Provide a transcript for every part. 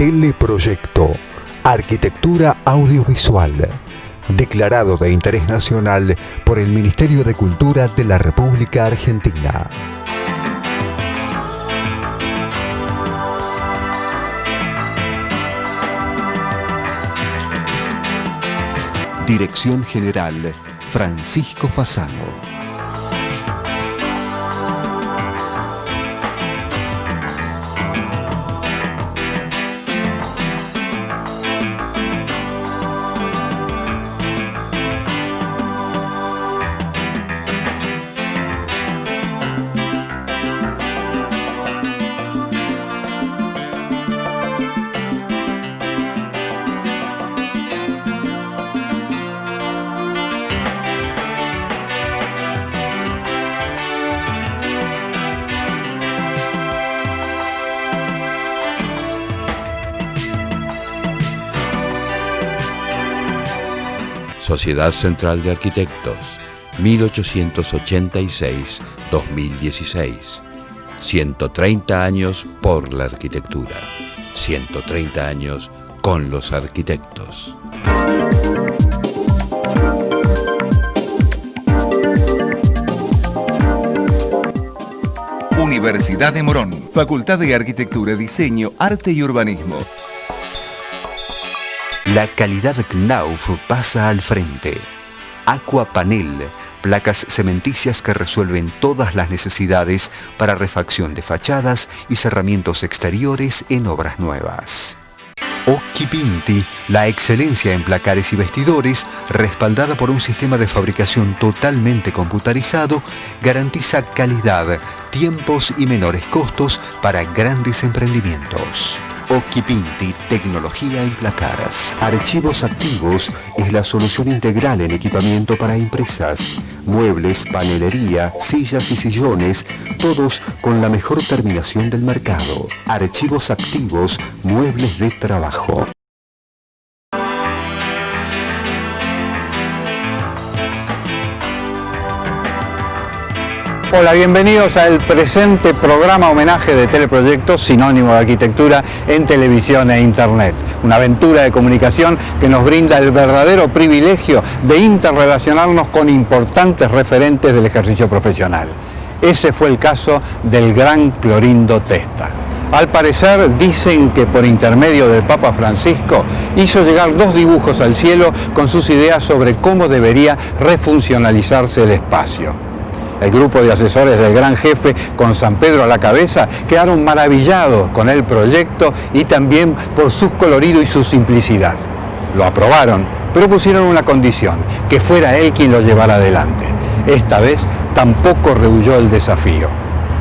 Teleproyecto, arquitectura audiovisual, declarado de interés nacional por el Ministerio de Cultura de la República Argentina. Dirección General, Francisco Fasano. Sociedad Central de Arquitectos, 1886-2016. 130 años por la arquitectura. 130 años con los arquitectos. Universidad de Morón, Facultad de Arquitectura, Diseño, Arte y Urbanismo. La calidad Knauf pasa al frente. Aquapanel, placas cementicias que resuelven todas las necesidades para refacción de fachadas y cerramientos exteriores en obras nuevas. Occhipinti, la excelencia en placares y vestidores, respaldada por un sistema de fabricación totalmente computarizado, garantiza calidad, tiempos y menores costos para grandes emprendimientos. Occhipinti, tecnología en placares. Archivos Activos es la solución integral en equipamiento para empresas. Muebles, panelería, sillas y sillones, todos con la mejor terminación del mercado. Archivos Activos, muebles de trabajo. Hola, bienvenidos al presente programa homenaje de Teleproyecto, sinónimo de arquitectura en televisión e internet. Una aventura de comunicación que nos brinda el verdadero privilegio de interrelacionarnos con importantes referentes del ejercicio profesional. Ese fue el caso del gran Clorindo Testa. Al parecer dicen que por intermedio del Papa Francisco hizo llegar 2 dibujos al cielo con sus ideas sobre cómo debería refuncionalizarse el espacio. El grupo de asesores del gran jefe, con San Pedro a la cabeza, quedaron maravillados con el proyecto y también por su colorido y su simplicidad. Lo aprobaron, pero pusieron una condición, que fuera él quien lo llevara adelante. Esta vez tampoco rehuyó el desafío.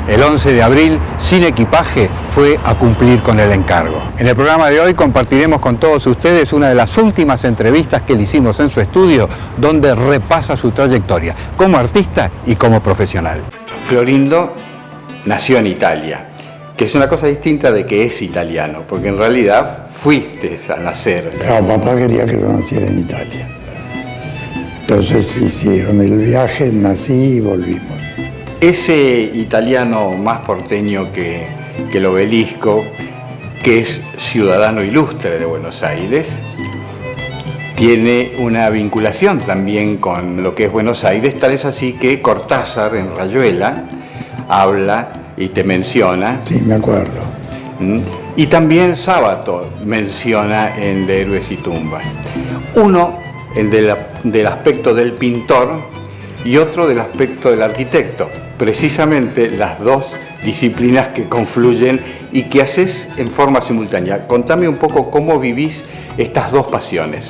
El 11 de abril, sin equipaje, fue a cumplir con el encargo. En el programa de hoy compartiremos con todos ustedes una de las últimas entrevistas que le hicimos en su estudio, donde repasa su trayectoria como artista y como profesional. Clorindo nació en Italia, que es una cosa distinta de que es italiano, porque en realidad fuiste a nacer. Claro, papá quería que yo naciera en Italia. Entonces hicieron el viaje, nací y volvimos. Ese italiano más porteño que el Obelisco, que es ciudadano ilustre de Buenos Aires, tiene una vinculación también con lo que es Buenos Aires, tal es así que Cortázar en Rayuela habla y te menciona. Sí, me acuerdo. Y también Sábato menciona en De Héroes y Tumbas. Uno, el del aspecto del pintor, y otro del aspecto del arquitecto. Precisamente las dos disciplinas que confluyen y que haces en forma simultánea. Contame un poco cómo vivís estas dos pasiones.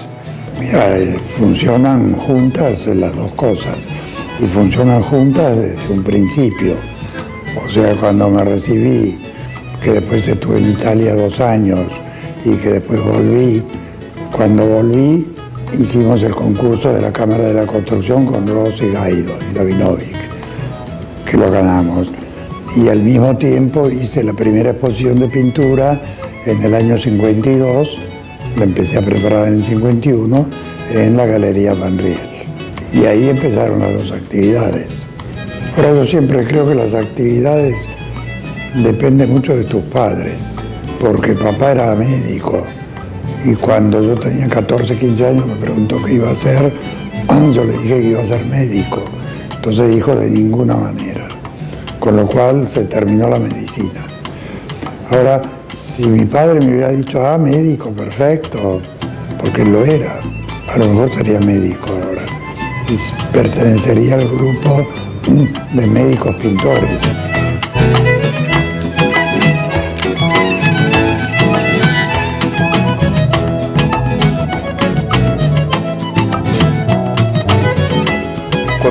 Mira, funcionan juntas las dos cosas y funcionan juntas desde un principio. O sea, cuando me recibí, que después estuve en Italia 2 años y que después volví, cuando volví hicimos el concurso de la Cámara de la Construcción con Rossi, Gaido y Davinovic, que lo ganamos. Y al mismo tiempo hice la primera exposición de pintura en el año 52, la empecé a preparar en el 51, en la Galería Van Riel. Y ahí empezaron las 2 actividades. Ahora yo siempre creo que las actividades dependen mucho de tus padres. porque papá era médico. Y cuando yo tenía 14, 15 años me preguntó qué iba a hacer, yo le dije que iba a ser médico. Entonces dijo de ninguna manera, con lo cual se terminó la medicina. Ahora, si mi padre me hubiera dicho, médico, perfecto, porque él lo era, a lo mejor sería médico ahora. Y pertenecería al grupo de médicos pintores.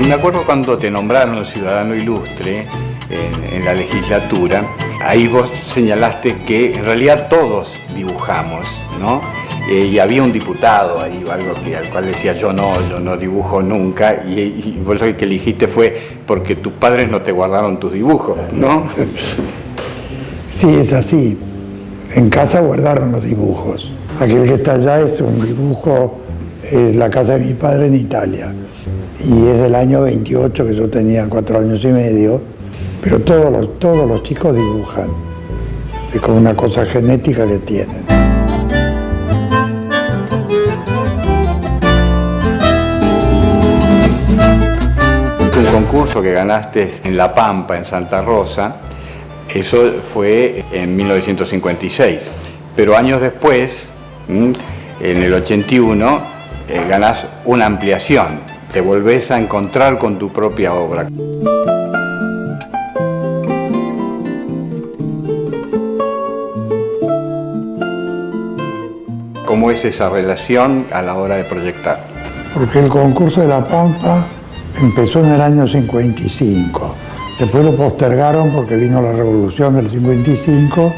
Me acuerdo cuando te nombraron ciudadano ilustre en la legislatura, ahí vos señalaste que en realidad todos dibujamos, ¿no? Y había un diputado ahí, algo al cual decía yo no dibujo nunca, y vos lo que elegiste fue porque tus padres no te guardaron tus dibujos, ¿no? Sí, es así. En casa guardaron los dibujos. Aquel que está allá es un dibujo, es la casa de mi padre en Italia. Y es del año 28, que yo tenía 4 años y medio, pero todos los chicos dibujan. Es como una cosa genética que tienen. Un concurso que ganaste en La Pampa, en Santa Rosa, eso fue en 1956. Pero años después, en el 81, ganás una ampliación. Te volvés a encontrar con tu propia obra. ¿Cómo es esa relación a la hora de proyectar? Porque el concurso de La Pampa empezó en el año 55. Después lo postergaron porque vino la revolución del 55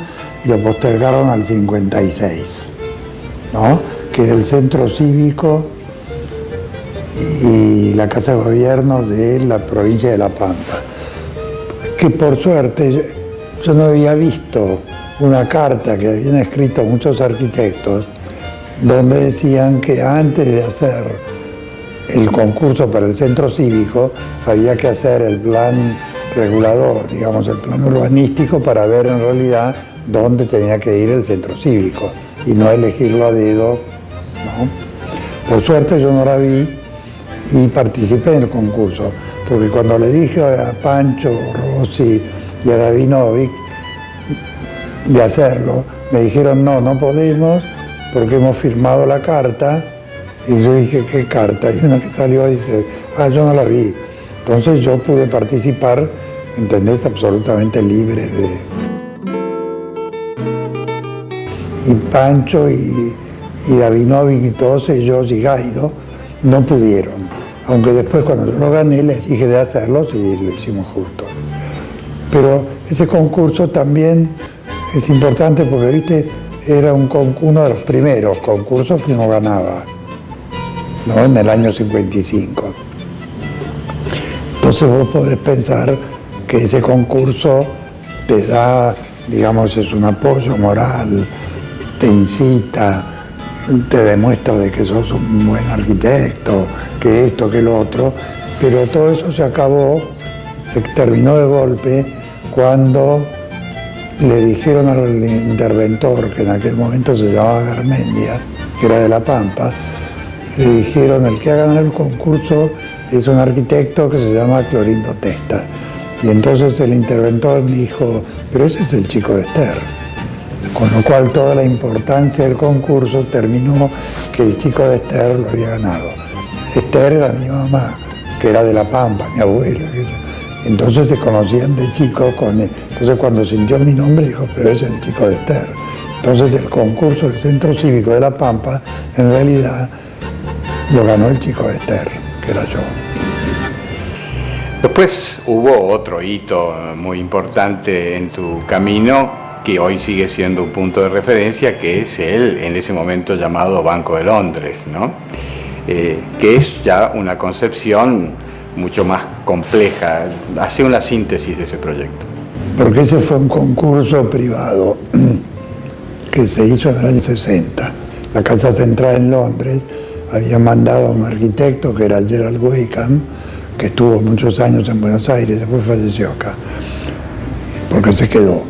y lo postergaron al 56, ¿no? Que era el centro cívico y la Casa de Gobierno de la provincia de La Pampa. Que por suerte yo no había visto una carta que habían escrito muchos arquitectos donde decían que antes de hacer el concurso para el centro cívico había que hacer el plan regulador, digamos el plan urbanístico, para ver en realidad dónde tenía que ir el centro cívico y no elegirlo a dedo, ¿no? Por suerte yo no la vi y participé en el concurso, porque cuando le dije a Pancho, Rossi y a Davinovic de hacerlo, me dijeron no podemos porque hemos firmado la carta. Y yo dije, ¿qué carta? Y una que salió y dice, yo no la vi. Entonces yo pude participar, ¿entendés? Absolutamente libre de... Y Pancho y Davinovic y todos ellos y Gaido no pudieron. Aunque después cuando yo lo gané les dije de hacerlos y lo hicimos juntos. Pero ese concurso también es importante porque, viste, era uno de los primeros concursos que uno ganaba, ¿no? En el año 55. Entonces vos podés pensar que ese concurso te da, digamos, es un apoyo moral, te incita, te demuestra de que sos un buen arquitecto, que esto, que lo otro, pero todo eso se acabó, se terminó de golpe cuando le dijeron al interventor, que en aquel momento se llamaba Garmendia, que era de La Pampa, le dijeron, el que ha ganado el concurso es un arquitecto que se llama Clorindo Testa. Y entonces el interventor dijo, pero ese es el chico de Ester. Con lo cual toda la importancia del concurso terminó que el chico de Ester lo había ganado. Ester era mi mamá, que era de La Pampa, mi abuela. Entonces se conocían de chicos. Entonces cuando sintió mi nombre dijo, pero ese es el chico de Ester. Entonces el concurso del Centro Cívico de La Pampa, en realidad, lo ganó el chico de Ester, que era yo. Después hubo otro hito muy importante en tu camino, que hoy sigue siendo un punto de referencia, que es el, en ese momento llamado Banco de Londres, ¿no? Que es ya una concepción mucho más compleja. Hace una síntesis de ese proyecto. Porque ese fue un concurso privado que se hizo en el año 60. La Casa Central en Londres había mandado a un arquitecto que era Gerald Wakeham, que estuvo muchos años en Buenos Aires, después falleció acá, porque se quedó,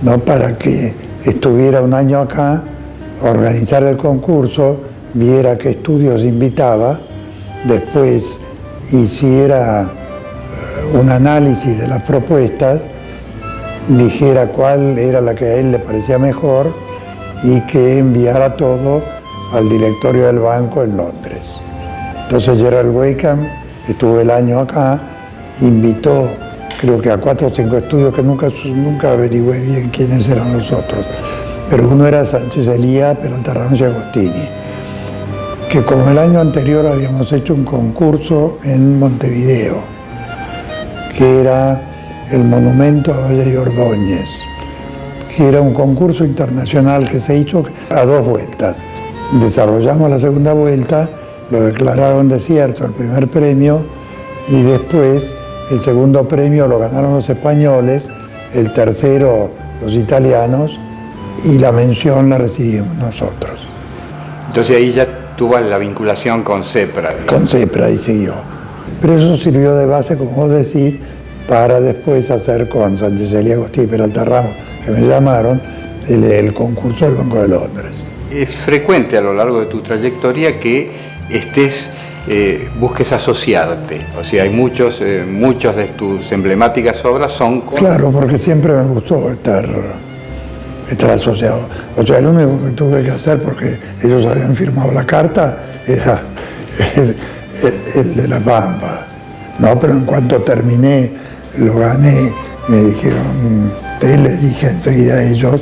¿no? Para que estuviera un año acá, organizara el concurso, viera qué estudios invitaba, después hiciera un análisis de las propuestas, dijera cuál era la que a él le parecía mejor y que enviara todo al directorio del banco en Londres. Entonces Gerald Wakeham estuvo el año acá, invitó creo que a 4 o 5 estudios que nunca averigüé bien quiénes eran los otros, pero uno era Sánchez Elía, Peralta Ramos y Agostini, que como el año anterior habíamos hecho un concurso en Montevideo, que era el monumento a Valle y Ordóñez, que era un concurso internacional que se hizo a 2 vueltas. Desarrollamos la segunda vuelta, lo declararon desierto, el primer premio, y después el segundo premio lo ganaron los españoles, el tercero los italianos, y la mención la recibimos nosotros. Entonces ahí ya tuvo la vinculación con CEPRA. Con CEPRA y siguió. Pero eso sirvió de base, como vos decís, para después hacer con Sánchez Elía, Agostini y Peralta Ramos, que me llamaron, el concurso del Banco de Londres. Es frecuente a lo largo de tu trayectoria que busques asociarte, o sea, hay muchos de tus emblemáticas obras son con... Claro, porque siempre me gustó estar asociado. O sea, lo único que tuve que hacer, porque ellos habían firmado la carta, era el de La Pampa. No, pero en cuanto terminé, lo gané, me dijeron, les dije enseguida a ellos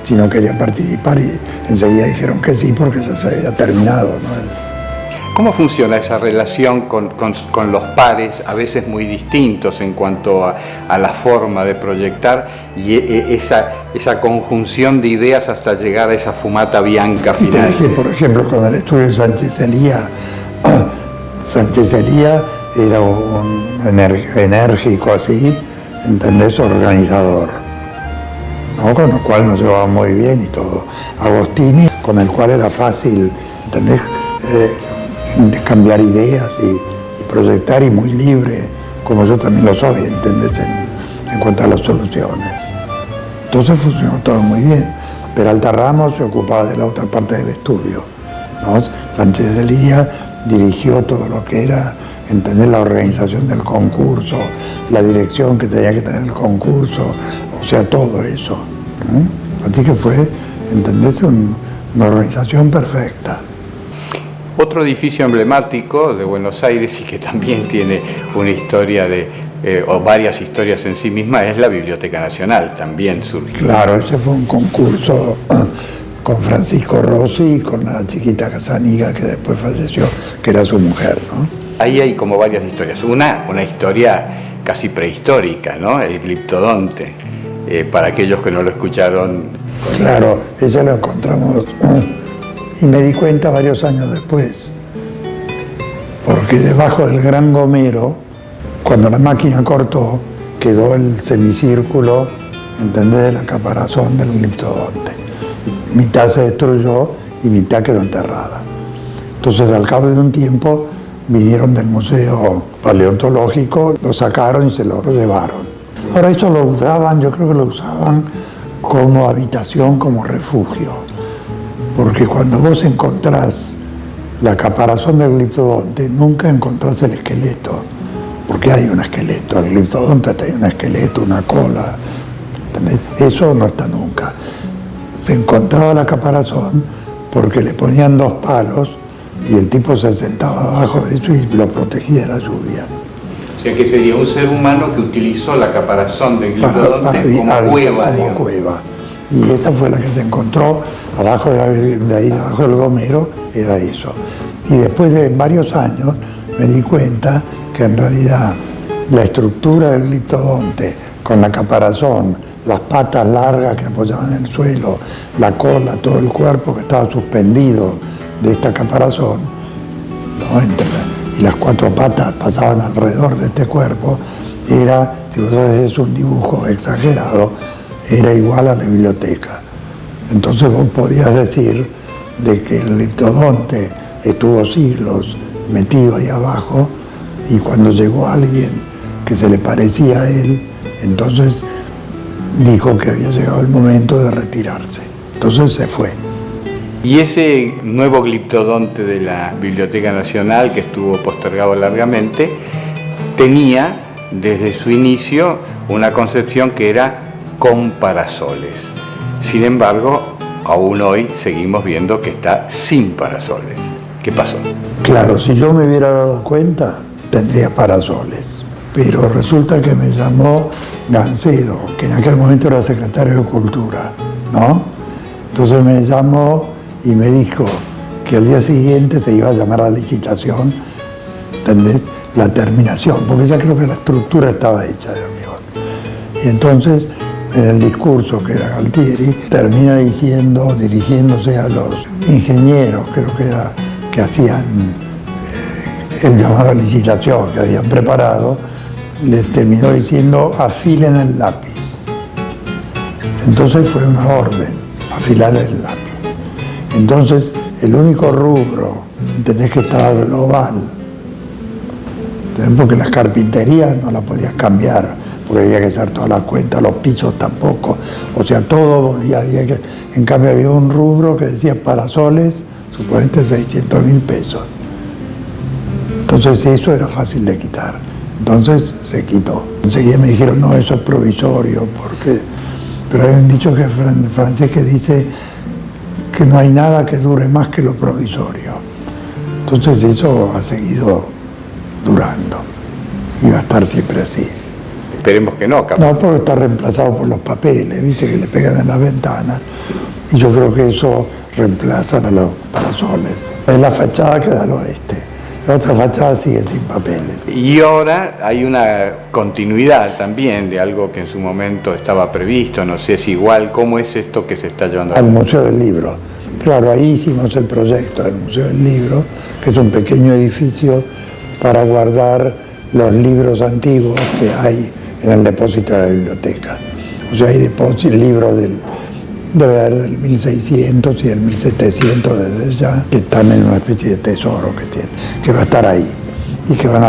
si no querían participar y enseguida dijeron que sí porque ya se había terminado, ¿no? ¿Cómo funciona esa relación con los pares, a veces muy distintos en cuanto a la forma de proyectar y esa conjunción de ideas hasta llegar a esa fumata bianca final? Te dije, por ejemplo, con el estudio de Sánchez Elía, Sánchez Elía era un enérgico así, ¿entendés? Organizador, ¿no? Con el cual nos llevaba muy bien y todo. Agostini, con el cual era fácil, ¿entendés? De cambiar ideas y proyectar, y muy libre, como yo también lo soy, ¿entendés? En cuanto a las soluciones. Entonces funcionó todo muy bien. Peralta Ramos se ocupaba de la otra parte del estudio, ¿no? Sánchez Elía dirigió todo lo que era, ¿entendés? La organización del concurso, la dirección que tenía que tener el concurso, o sea, todo eso, ¿no? Así que fue, ¿entendés? Una organización perfecta. Otro edificio emblemático de Buenos Aires y que también tiene una historia o varias historias en sí misma es la Biblioteca Nacional, también surgió. Claro, ese fue un concurso con Francisco Rossi y con la chiquita Casaniga que después falleció, que era su mujer, ¿no? Ahí hay como varias historias. Una historia casi prehistórica, ¿no? El gliptodonte, para aquellos que no lo escucharon. Claro, ese lo encontramos... Y me di cuenta varios años después, porque debajo del Gran Gomero, cuando la máquina cortó, quedó el semicírculo, ¿entendés?, de la caparazón del gliptodonte. Mitad se destruyó y mitad quedó enterrada. Entonces, al cabo de un tiempo, vinieron del Museo Paleontológico, lo sacaron y se lo llevaron. Ahora, eso lo usaban, yo creo que lo usaban como habitación, como refugio. Porque cuando vos encontrás la caparazón del gliptodonte, nunca encontrás el esqueleto, porque hay un esqueleto, el gliptodonte tiene un esqueleto, una cola, ¿entendés? Eso no está nunca. Se encontraba la caparazón porque le ponían 2 palos y el tipo se sentaba abajo de eso y lo protegía de la lluvia. O sea que sería un ser humano que utilizó la caparazón del gliptodonte como cueva. Como cueva. Y esa fue la que se encontró abajo de ahí, debajo del Gomero, era eso. Y después de varios años me di cuenta que en realidad la estructura del gliptodonte, con la caparazón, las patas largas que apoyaban en el suelo, la cola, todo el cuerpo que estaba suspendido de esta caparazón, ¿no? Y las 4 patas pasaban alrededor de este cuerpo, era, si vos haces un dibujo exagerado, era igual a la biblioteca. Entonces vos podías decir de que el gliptodonte estuvo siglos metido ahí abajo y cuando llegó alguien que se le parecía a él, entonces dijo que había llegado el momento de retirarse. Entonces se fue. Y ese nuevo gliptodonte de la Biblioteca Nacional, que estuvo postergado largamente, tenía desde su inicio una concepción que era con parasoles. Sin embargo, aún hoy seguimos viendo que está sin parasoles. ¿Qué pasó? Claro, si yo me hubiera dado cuenta, tendría parasoles. Pero resulta que me llamó Gancedo, que en aquel momento era secretario de Cultura, ¿no? Entonces me llamó y me dijo que al día siguiente se iba a llamar a licitación, ¿entendés? La terminación, porque ya creo que la estructura estaba hecha de hormigón. Y entonces, en el discurso que era Galtieri, termina diciendo, dirigiéndose a los ingenieros, creo que era, que hacían el llamado a licitación que habían preparado, les terminó diciendo afilen el lápiz. Entonces fue una orden, afilar el lápiz. Entonces el único rubro, entendés, que estaba global, porque las carpinterías no las podías cambiar, porque había que hacer todas las cuentas, los pisos tampoco, o sea, todo volvía, en cambio había un rubro que decía parasoles, supuestamente 600.000 pesos. Entonces eso era fácil de quitar. Entonces se quitó. Enseguida me dijeron, no, eso es provisorio, porque... Pero hay un dicho que francés que dice que no hay nada que dure más que lo provisorio. Entonces eso ha seguido durando y va a estar siempre así. Esperemos que no, capaz. No, porque está reemplazado por los papeles, viste, que le pegan en las ventanas. Y yo creo que eso reemplaza a los parasoles. Es la fachada que da al oeste. La otra fachada sigue sin papeles. Y ahora hay una continuidad también de algo que en su momento estaba previsto, no sé si igual, ¿cómo es esto que se está llevando a cabo? Al Museo del Libro. Claro, ahí hicimos el proyecto del Museo del Libro, que es un pequeño edificio para guardar los libros antiguos que hay en el depósito de la biblioteca. O sea, hay depósitos, libros debe haber del 1600 y del 1700 desde ya, que están en una especie de tesoro que tienen, que va a estar ahí y que van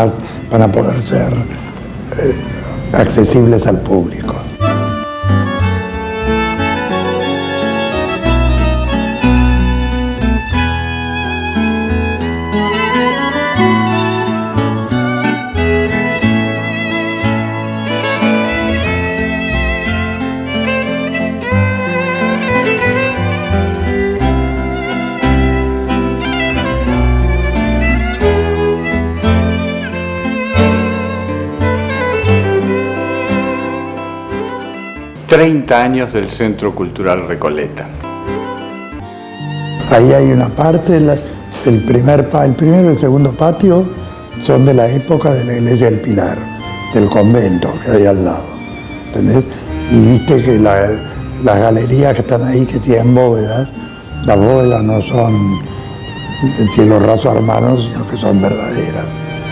a poder ser accesibles al público. ...30 años del Centro Cultural Recoleta. Ahí hay una parte, el primero y el segundo patio son de la época de la Iglesia del Pilar, del convento que hay al lado, ¿entendés? Y viste que las galerías que están ahí, que tienen bóvedas, las bóvedas no son el cielo raso armado, sino que son verdaderas.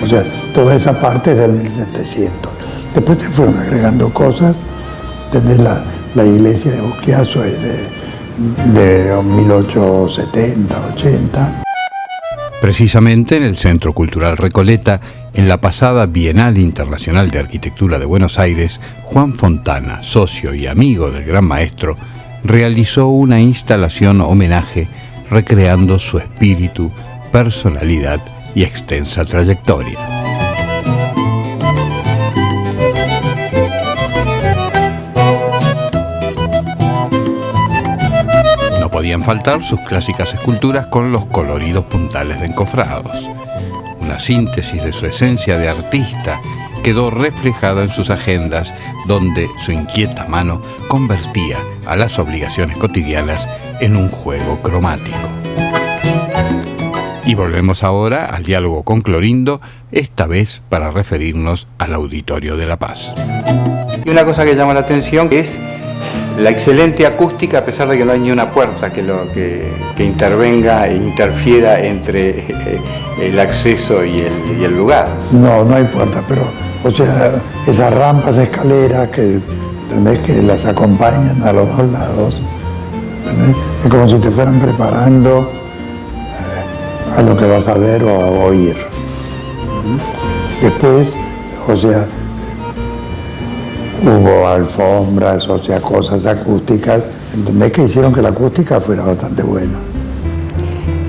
O sea, toda esa parte es del 1700. Después se fueron agregando cosas. ¿Entendés? La iglesia de Busquiazo es de 1870, 80. Precisamente en el Centro Cultural Recoleta, en la pasada Bienal Internacional de Arquitectura de Buenos Aires, Juan Fontana, socio y amigo del gran maestro, realizó una instalación homenaje recreando su espíritu, personalidad y extensa trayectoria. Podían faltar sus clásicas esculturas con los coloridos puntales de encofrados. Una síntesis de su esencia de artista quedó reflejada en sus agendas, donde su inquieta mano convertía a las obligaciones cotidianas en un juego cromático. Y volvemos ahora al diálogo con Clorindo, esta vez para referirnos al Auditorio de La Paz. Y una cosa que llama la atención es la excelente acústica, a pesar de que no hay ni una puerta que intervenga e interfiera entre el acceso y el lugar. No hay puerta, pero, o sea, esas rampas, escaleras que, ¿entendés? Que las acompañan a los dos lados, ¿entendés? Es como si te fueran preparando a lo que vas a ver o a oír. Después, o sea, Hubo alfombras, o sea, cosas acústicas, ¿entendés? Que hicieron que la acústica fuera bastante buena.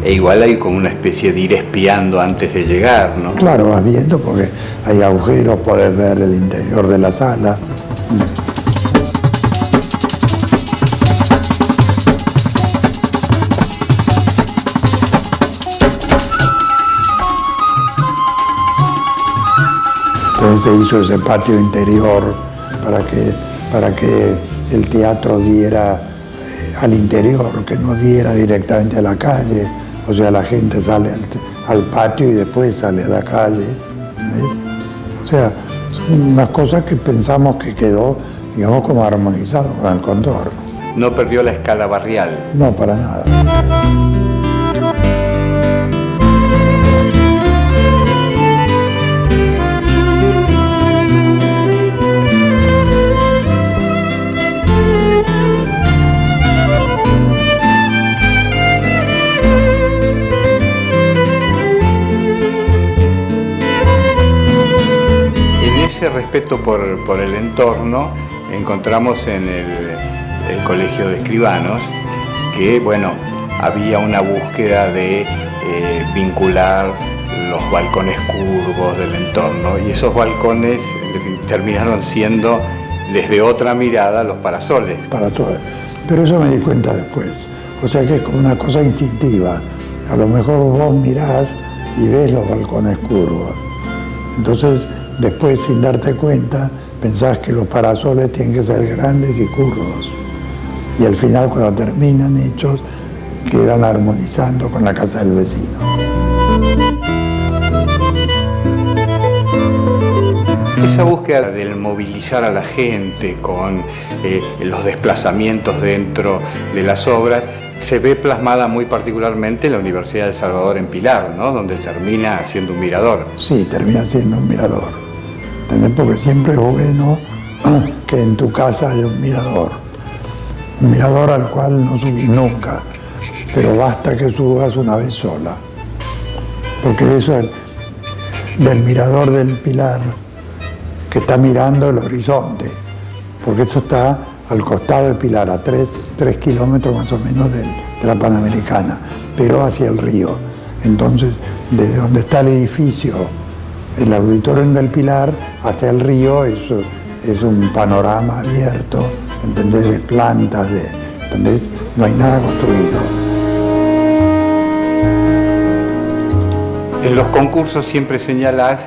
E igual hay como una especie de ir espiando antes de llegar, ¿no? Claro, vas viendo porque hay agujeros, podés ver el interior de la sala. Entonces se hizo ese patio interior para que el teatro diera al interior, que no diera directamente a la calle. O sea, la gente sale al patio y después sale a la calle. ¿Ves? O sea, son unas cosas que pensamos que quedó, digamos, como armonizado con el contorno. No perdió la escala barrial. No, para nada. Ese respeto por el entorno encontramos en el Colegio de Escribanos, que bueno, había una búsqueda de vincular los balcones curvos del entorno, y esos balcones terminaron siendo desde otra mirada los parasoles. Parasoles. Pero eso me di cuenta después. O sea que es como una cosa instintiva. A lo mejor vos mirás y ves los balcones curvos. Entonces, después, sin darte cuenta, pensás que los parasoles tienen que ser grandes y curvos. Y al final, cuando terminan hechos, quedan armonizando con la casa del vecino. Esa búsqueda del movilizar a la gente con los desplazamientos dentro de las obras se ve plasmada muy particularmente en la Universidad de El Salvador en Pilar, ¿no? Donde termina siendo un mirador. Sí, termina siendo un mirador. ¿Entendés? Porque siempre es bueno que en tu casa haya un mirador al cual no subís nunca, pero basta que subas una vez sola, porque eso es del mirador del Pilar, que está mirando el horizonte, porque esto está al costado de Pilar, a 3 kilómetros más o menos de la Panamericana, pero hacia el río. Entonces, desde donde está el edificio, el auditorio del Pilar, hacia el río, eso es un panorama abierto, ¿entendés? De plantas, ¿entendés? No hay nada construido. En los concursos siempre señalás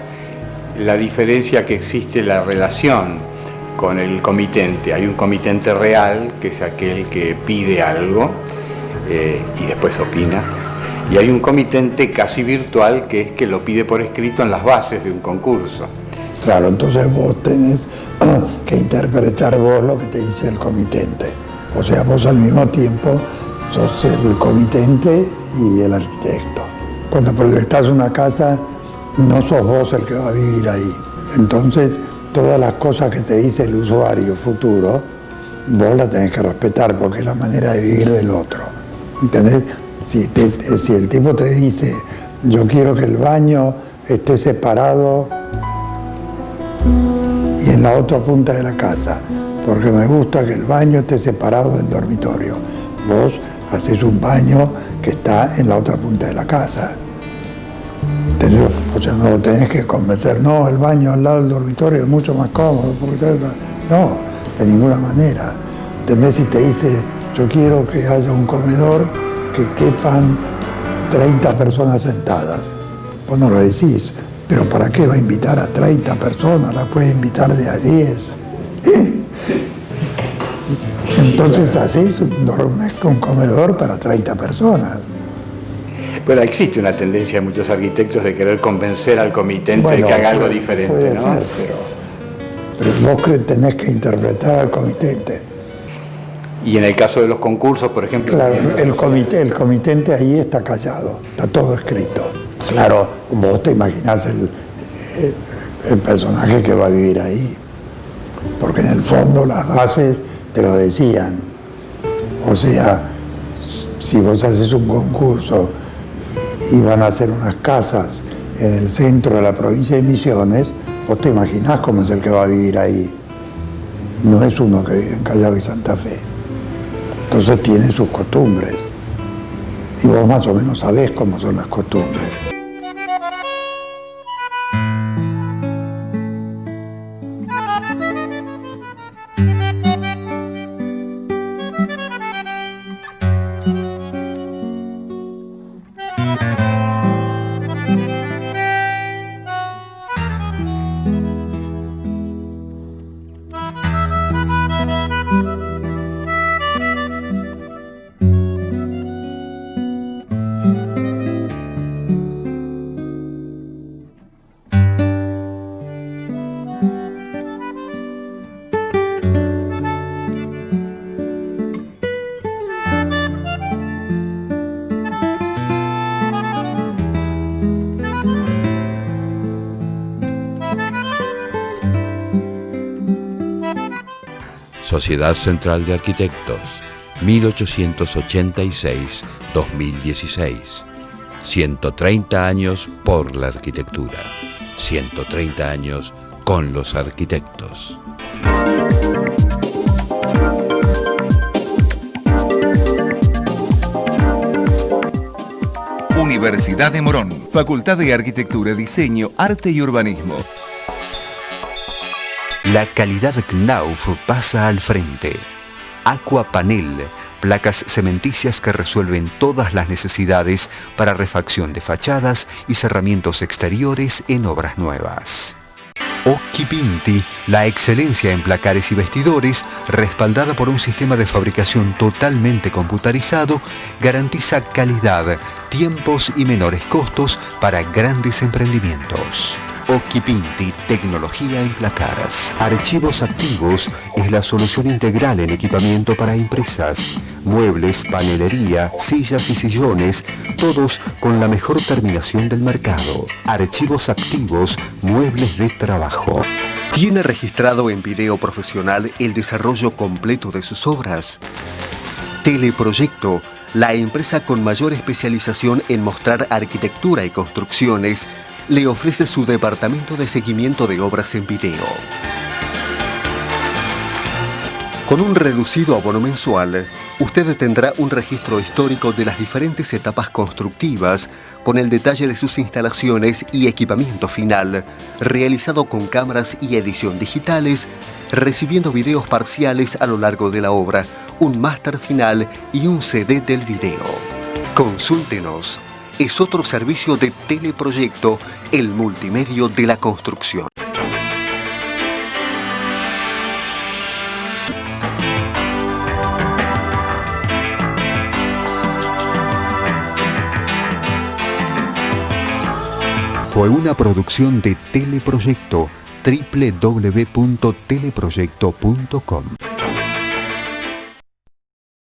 la diferencia que existe en la relación con el comitente. Hay un comitente real, que es aquel que pide algo y después opina. Y hay un comitente casi virtual, que es que lo pide por escrito en las bases de un concurso. Claro, entonces vos tenés que interpretar vos lo que te dice el comitente. O sea, vos al mismo tiempo sos el comitente y el arquitecto. Cuando proyectás una casa, no sos vos el que va a vivir ahí. Entonces, todas las cosas que te dice el usuario futuro, vos las tenés que respetar, porque es la manera de vivir del otro. ¿Entendés? Si el tipo te dice, yo quiero que el baño esté separado y en la otra punta de la casa, porque me gusta que el baño esté separado del dormitorio. Vos haces un baño que está en la otra punta de la casa. ¿Entendés? O sea, no lo tenés que convencer, no, el baño al lado del dormitorio es mucho más cómodo, porque no, de ninguna manera. ¿Entendés? Si te dice, yo quiero que haya un comedor que quepan 30 personas sentadas. Vos no lo decís, pero ¿para qué va a invitar a 30 personas? La puede invitar de a 10. Entonces hacés un comedor para 30 personas. Pero existe una tendencia de muchos arquitectos de querer convencer al comitente de que haga algo diferente, puede ¿no? Ser, pero vos tenés que interpretar al comitente. Y en el caso de los concursos, por ejemplo... Claro, el comitente ahí está callado, está todo escrito. Claro, vos te imaginás el personaje que va a vivir ahí, porque en el fondo las bases te lo decían. O sea, si vos haces un concurso y van a hacer unas casas en el centro de la provincia de Misiones, vos te imaginás cómo es el que va a vivir ahí. no es uno que vive en Callao y Santa Fe. Entonces tiene sus costumbres. Y vos más o menos sabés cómo son las costumbres. Sociedad Central de Arquitectos, 1886-2016. 130 años por la arquitectura. 130 años con los arquitectos. Universidad de Morón, Facultad de Arquitectura, Diseño, Arte y Urbanismo. La calidad Knauf pasa al frente. Aquapanel, placas cementicias que resuelven todas las necesidades para refacción de fachadas y cerramientos exteriores en obras nuevas. Occhipinti, la excelencia en placares y vestidores, respaldada por un sistema de fabricación totalmente computarizado, garantiza calidad, tiempos y menores costos para grandes emprendimientos. Occhipinti, tecnología en placares. Archivos Activos es la solución integral en equipamiento para empresas. Muebles, panelería, sillas y sillones, todos con la mejor terminación del mercado. Archivos Activos, muebles de trabajo. ¿Tiene registrado en video profesional el desarrollo completo de sus obras? Teleproyecto, la empresa con mayor especialización en mostrar arquitectura y construcciones, le ofrece su departamento de seguimiento de obras en video. Con un reducido abono mensual, usted tendrá un registro histórico de las diferentes etapas constructivas, con el detalle de sus instalaciones y equipamiento final, realizado con cámaras y edición digitales, recibiendo videos parciales a lo largo de la obra, un máster final y un CD del video. Consúltenos. Es otro servicio de Teleproyecto, el multimedio de la construcción. Fue una producción de Teleproyecto, www.teleproyecto.com.